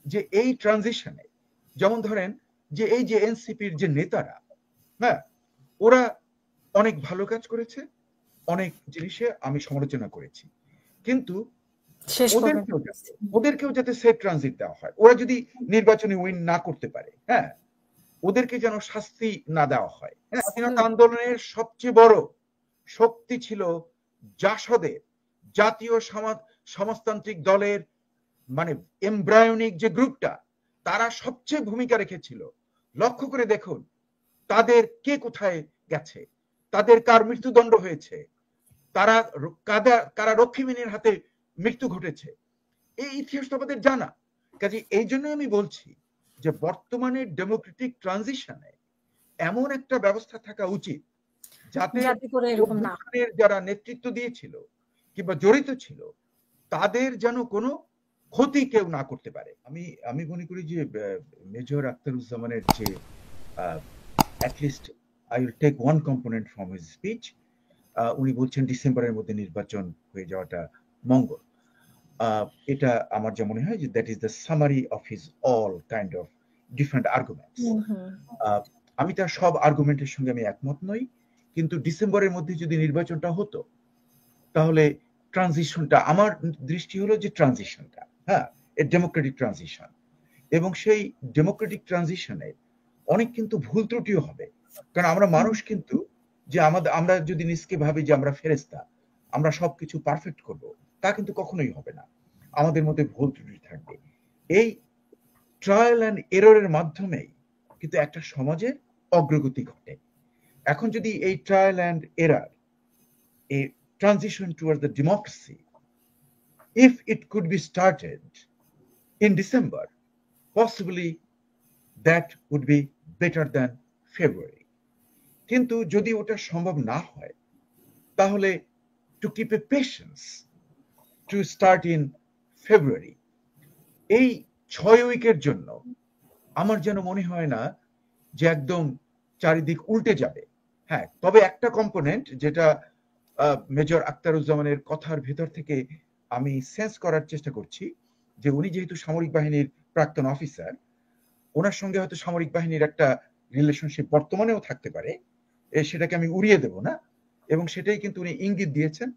যে এই ট্রানজিশনে যেমন ধরেন যে এই যে এনসিপির যে নেতারা, হ্যাঁ, ওরা অনেক ভালো কাজ করেছে, অনেক জিনিসে আমি সমালোচনা করেছি, কিন্তু ওদেরকেও যাতে সেফ ট্রানজিট দেওয়া হয়। ওরা যদি নির্বাচনে উইন না করতে পারে, হ্যাঁ, ওদেরকে যেন শাস্তি না দেওয়া হয়। হ্যাঁ, স্বাধীনতা আন্দোলনের সবচেয়ে বড় শক্তি ছিল জাসদের, জাতীয় সমাজতান্ত্রিক দলের মানে এমব্রায়োনিক যে গ্রুপটা, তারা সবচেয়ে ভূমিকা রেখেছিল। লক্ষ্য করে দেখুন তাদের কে কোথায় গেছে, তাদের কার মৃত্যুদণ্ড হয়েছে, তারা কারা রক্ষীবাহিনীর হাতে মৃত্যু ঘটেছে, এই ইতিহাস আমাদের জানা। কাজে এই জন্য আমি বলছি যে বর্তমানে ডেমোক্রেটিক ট্রানজিশনে এমন একটা ব্যবস্থা থাকা উচিত যাতে যারা নেতৃত্ব দিয়েছিল কিংবা জড়িত ছিল তাদের যেন কোনো ক্ষতি কেউ না করতে পারে। আমি মনে করি যে মেজর আখতারুজ্জামানের যে at least I will take one component from his speech, উনি বলছেন ডিসেম্বরের মধ্যে নির্বাচন হয়ে যাওয়াটা মঙ্গল। এটা আমার যা মনে হয় যে that is the summary of his all kind of different arguments. আমি তার সব আর্গুমেন্টের সঙ্গে আমি একমত নই, কিন্তু ডিসেম্বরের মধ্যে যদি নির্বাচনটা হতো তাহলে ট্রানজিশনটা, আমার দৃষ্টি হলো যে ট্রানজিশনটা, হ্যাঁ, ডেমোক্রেটিক ট্রানজিশন, এবং সেই ডেমোক্রেটিক ট্রানজিশনে অনেক কিন্তু ভুল ত্রুটিও হবে। কারণ আমরা মানুষ, কিন্তু যে আমরা যদি নিজকে ভাবি যে আমরা ফেরেশতা, আমরা সবকিছু পারফেক্ট করব, তা কিন্তু কখনোই হবে না। আমাদের মধ্যে ভুল ত্রুটি থাকবে। এই ট্রায়াল অ্যান্ড এররের মাধ্যমেই কিন্তু একটা সমাজের অগ্রগতি ঘটে। এখন যদি এই trial and error, a transition towards the democracy, if it could be started in December, possibly that would be better than February. কিন্তু যদি ওটা সম্ভব না হয় তাহলে to keep a patience to start in February, এই 6 উইকের জন্য আমার যেন মনে হয় না যে একদম চারিদিক উল্টে যাবে। হ্যাঁ, তবে একটা কম্পোনেন্ট যেটা মেজর আখতারুজ্জামানের কথার ভেতর থেকে আমি সেন্স করার চেষ্টা করছি, যে উনি যেহেতু সামরিক বাহিনীর প্রাক্তন অফিসার, ওনার সঙ্গে হয়তো সামরিক বাহিনীর একটা রিলেশনশিপ বর্তমানেও থাকতে পারে, সেটাকে আমি উড়িয়ে দেব না, এবং সেটাই কিন্তু উনি ইঙ্গিত দিয়েছেন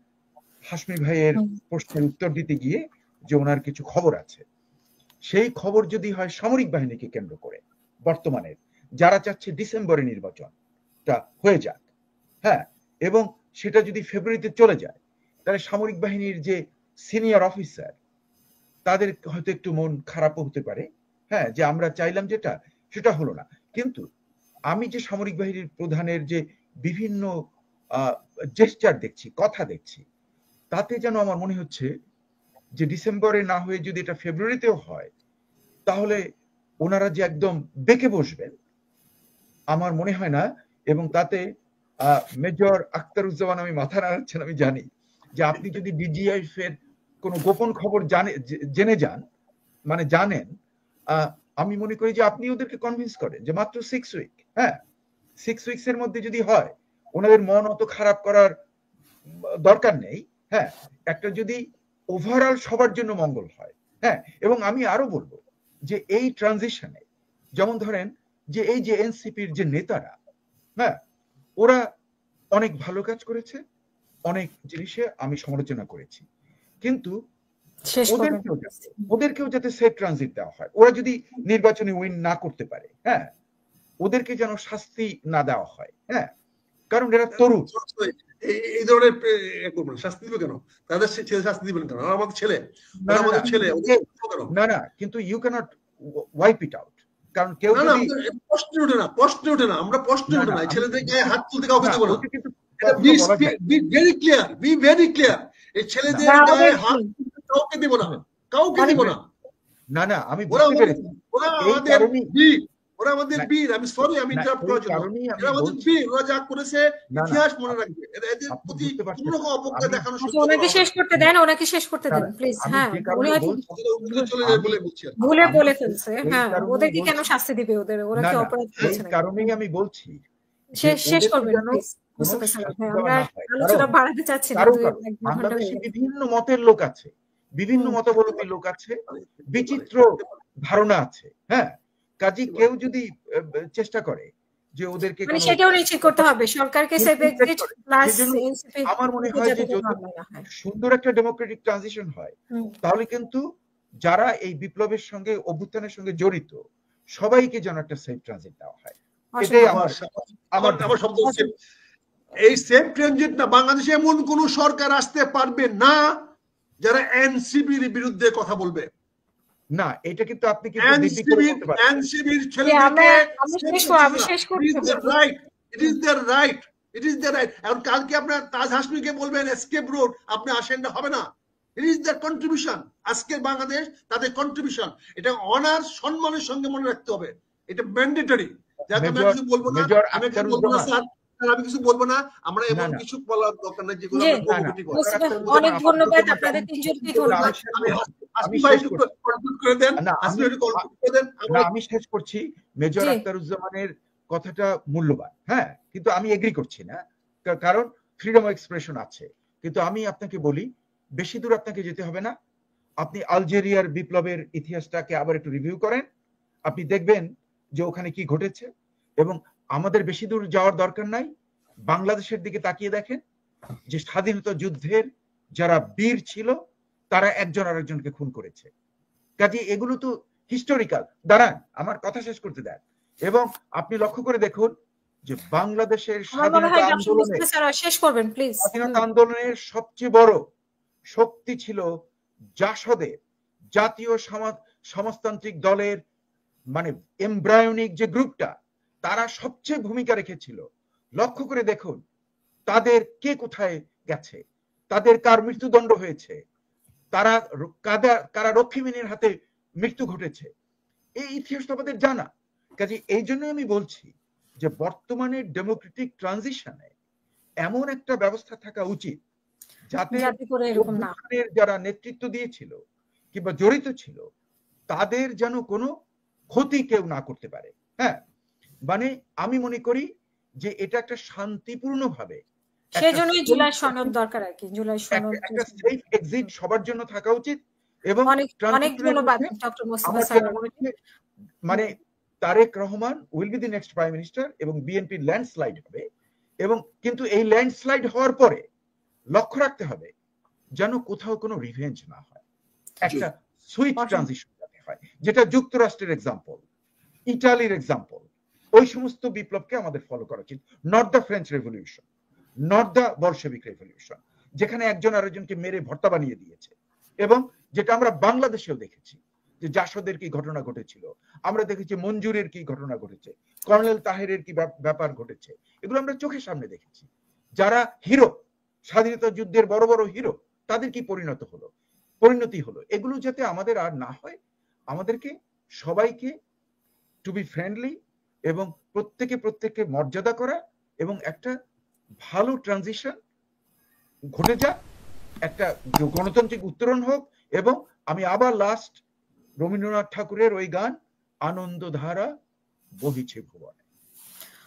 হাশমি ভাইয়ের প্রশ্নের উত্তর দিতে গিয়ে, যে ওনার কিছু খবর আছে। সেই খবর যদি হয় সামরিক বাহিনীকে কেন্দ্র করে, বর্তমানের যারা চাচ্ছে ডিসেম্বরে নির্বাচনটা হয়ে যাক, হ্যাঁ, এবং সেটা যদি ফেব্রুয়ারিতে চলে যায়, তাহলে সামরিক বাহিনীর যে সিনিয়র অফিসার তাদের হয়তো একটু মন খারাপও হতে পারে, হ্যাঁ, যে আমরা চাইলাম যেটা সেটা হলো না। কিন্তু আমি যে সামরিক বাহিনীর প্রধানের যে বিভিন্ন জেস্টার দেখছি, কথা দেখছি, তাতে যেন আমার মনে হচ্ছে যে ডিসেম্বরে না হয়ে যদি এটা ফেব্রুয়ারিতেও হয়, তাহলে ওনারা যে একদম বেঁকে বসবেন আমার মনে হয় না। এবং তাতে মেজর আখতারুজ্জামান, আমি মাথা নাড়াচ্ছেন, আমি জানি যে আপনি যদি ডিজিএফ এর কোনো গোপন খবর জেনে যান, মানে জানেন, আমি মনে করি যে আপনি ওদেরকে কনভিন্স করেন যে মাত্র 6 উইক, হ্যাঁ, 6 উইকস এর মধ্যে যদি হয়, ওনাদের মন অত খারাপ করার দরকার নেই। হ্যাঁ, একটা যদি ওভারঅল সবার জন্য মঙ্গল হয়, হ্যাঁ। এবং আমি আরো বলবো যে এই ট্রানজিশনে যেমন ধরেন যে এই যে এনসিপির যে নেতারা, হ্যাঁ, ওরা অনেক ভালো কাজ করেছে, অনেক জিনিসে আমি সমালোচনা করেছি, কিন্তু ওদেরকেও যাতে সেফ ট্রানজিট দেওয়া হয়। ওরা যদি নির্বাচনে উইন না করতে পারে, হ্যাঁ, ওদেরকে যেন শাস্তি না দেওয়া হয়, হ্যাঁ, কারণ এরা তরুণ। এই ধরনের শাস্তি দিবে কেন? তাদের ছেলে শাস্তি দিবেন কেন? আমাদের ছেলে, আমাদের ছেলে না না, কিন্তু you can't wipe it out, কারণ কেউ যদি প্রশ্ন ওঠে না, আমরা প্রশ্ন ওঠে না, ছেলেদের গায়ে হাত তুলতে কাউকে দেব না। বি ভেরি ক্লিয়ার, এই ছেলেদের গায়ে হাত কাউকে দেব না, কাউকে দেব না। না না, আমি বুঝতে পেরেছি, ওরা আমাদের বীর। আমি সরি, আমি ইন্টারাপ্ট করার জন্য। ওরা আমাদের বীর, ওরা যা করেছে ইতিহাস মনে রাখবে। এদের প্রতি কোনো রকম অবজ্ঞা দেখানো সুযোগ নেই। ওনাকে শেষ করতে দেন, ওনাকে শেষ করতে দেন প্লিজ। হ্যাঁ, উনি হয়তো ভুলে বলে ফেলছে। হ্যাঁ, ওদেরকে কেন শাস্তি দিবে? ওরা কি অপরাধ করেছে? এই কারণেই আমি বলছি শেষ করবেন প্লিজ। আমরা আলোচনা বাড়াতে চাচ্ছি না। বাংলাদেশে বিভিন্ন মতের লোক আছে, বিভিন্ন মতাবলম্বী লোক আছে, বিচিত্র ধারণা আছে। হ্যাঁ, কাজী কেউ যদি চেষ্টা করে যে ওদেরকে মানে সেটাও নিশ্চিত করতে হবে সরকারকে সেফ এক্সিট প্লাস এনসিপি, আমার মনে হয় যে যদি সুন্দর একটা ডেমোক্রেটিক ট্রানজিশন হয় তাহলে কিন্তু যারা এই বিপ্লবের সঙ্গে অভ্যুত্থানের সঙ্গে জড়িত সবাইকে যেন একটা সেফ ট্রানজিট দেওয়া হয়। এটাই আমার শব্দ হচ্ছে এই সেফ ট্রানজিট না, বাংলাদেশে এমন কোন সরকার আসতে পারবে না যারা এনসিপির বিরুদ্ধে কথা বলবে না। এটা কিন্তু আপনি কি এনসিপির ছেলেদেরকে it is there right, it is there right. এখন কালকে আপনার তাজ হাসমিকে বলবেন এসকেপ রোড, আপনি আসেন না, হবে না। ইট ইজ देयर কন্ট্রিবিউশন, আজকের বাংলাদেশ তাদের কন্ট্রিবিউশন, এটা অনার সম্মানের সঙ্গে মনে রাখতে হবে, এটা ম্যান্ডেটরি। যাতে আমি কিছু বলবো না, আমি কিছু বলবো না স্যার, আমি কিছু বলবো না, আমরা এমন কিছু বলার দরকার নেই যেগুলো অনেক ধন্যবাদ আপনাদের তিনজনকে। ধন্যবাদ। আমি শেষ করছি। মেজর আখতারুজ্জামানের কথাটা মূল্যবান, হ্যাঁ, কিন্তু আমি এগ্রি করছি না, কারণ ফ্রিডম অফ এক্সপ্রেশন আছে। কিন্তু আমি আপনাকে বলি, বেশি দূর আপনাকে যেতে হবে না। আপনি আলজেরিয়ার বিপ্লবের ইতিহাসটাকে আবার একটু রিভিউ করেন, আপনি দেখবেন যে ওখানে কি ঘটেছে। এবং আমাদের বেশি দূর যাওয়ার দরকার নাই, বাংলাদেশের দিকে তাকিয়ে দেখেন যে স্বাধীনতা যুদ্ধের যারা বীর ছিল তারা একজন আরেকজনকে খুন করেছে। কাজে এগুলো তো হিস্টোরিক্যাল। দাঁড়ান, আমার কথা শেষ করতে দেন। এবং আপনি লক্ষ্য করে দেখুন যে বাংলাদেশের স্বাধীনতা আন্দোলনের সবচেয়ে বড় শক্তি ছিল জাসদের, জাতীয় সমাজতান্ত্রিক দলের মানে এমব্রায়োনিক যে গ্রুপটা, তারা সবচেয়ে ভূমিকা রেখেছিল। লক্ষ্য করে দেখুন তাদের কে কোথায় গেছে, তাদের কার মৃত্যুদণ্ড হয়েছে, তারা কারা রক্ষীমিনীর হাতে মৃত্যু ঘটেছে, এই ইতিহাস তো আমাদের জানা। কাজে এই জন্য আমি বলছি যে বর্তমানে ডেমোক্রেটিক ট্রানজিশনে এমন একটা ব্যবস্থা থাকা উচিত যাতে যারা নেতৃত্ব দিয়েছিল কিংবা জড়িত ছিল তাদের যেন কোনো ক্ষতি কেউ না করতে পারে। হ্যাঁ, মানে আমি মনে করি যে এটা একটা শান্তিপূর্ণ ভাবে, সেজন্যই জুলাই সনদ দরকার আর কি। জুলাই সনদ একটা সেফ এক্সিট সবার জন্য থাকা উচিত। এবং অনেক ধন্যবাদ ডক্টর মোস্তফা স্যার। মানে Tarek Rahman will be the next prime minister এবং বিএনপি ল্যান্ডস্লাইড হবে। এবং কিন্তু এই ল্যান্ডস্লাইড হওয়ার পরে লক্ষ্য রাখতে হবে যেন কোথাও কোনো রিভেঞ্জ না হয়, একটা সুইট ট্রানজিশন যাতে হয়, যেটা যুক্তরাষ্ট্রের এক্সাম্পল, ইটালির এক্সাম্পল। ওই সমস্ত বিপ্লবকে আমাদের ফলো করা উচিত। Not the French revolution, not the Bolshevik revolution, যেখানে একজন আরেকজনকে মেরে ভর্তা বানিয়ে দিয়েছে। এবং যেটা আমরা বাংলাদেশেও দেখেছি যে জাসদের কি ঘটনা ঘটেছিল, আমরা দেখেছি মঞ্জুরের কি ঘটনা ঘটেছে, কর্নেল তাহেরের কি ব্যাপার ঘটেছে, এগুলো আমরা চোখের সামনে দেখেছি। যারা হিরো, স্বাধীনতা যুদ্ধের বড় বড় হিরো, তাদের কি পরিণতি হলো। এগুলো যাতে আমাদের আর না হয়, আমাদেরকে সবাইকে টু বি ফ্রেন্ডলি এবং প্রত্যেককে মর্যাদা করা এবং একটা ভালো ট্রানজিশন ঘটে যাক, একটা গণতান্ত্রিক উত্তরণ হোক। এবং আমি আবার লাস্ট রবীন্দ্রনাথ ঠাকুরের ওই গান, আনন্দধারা বহিছে ভুবনে।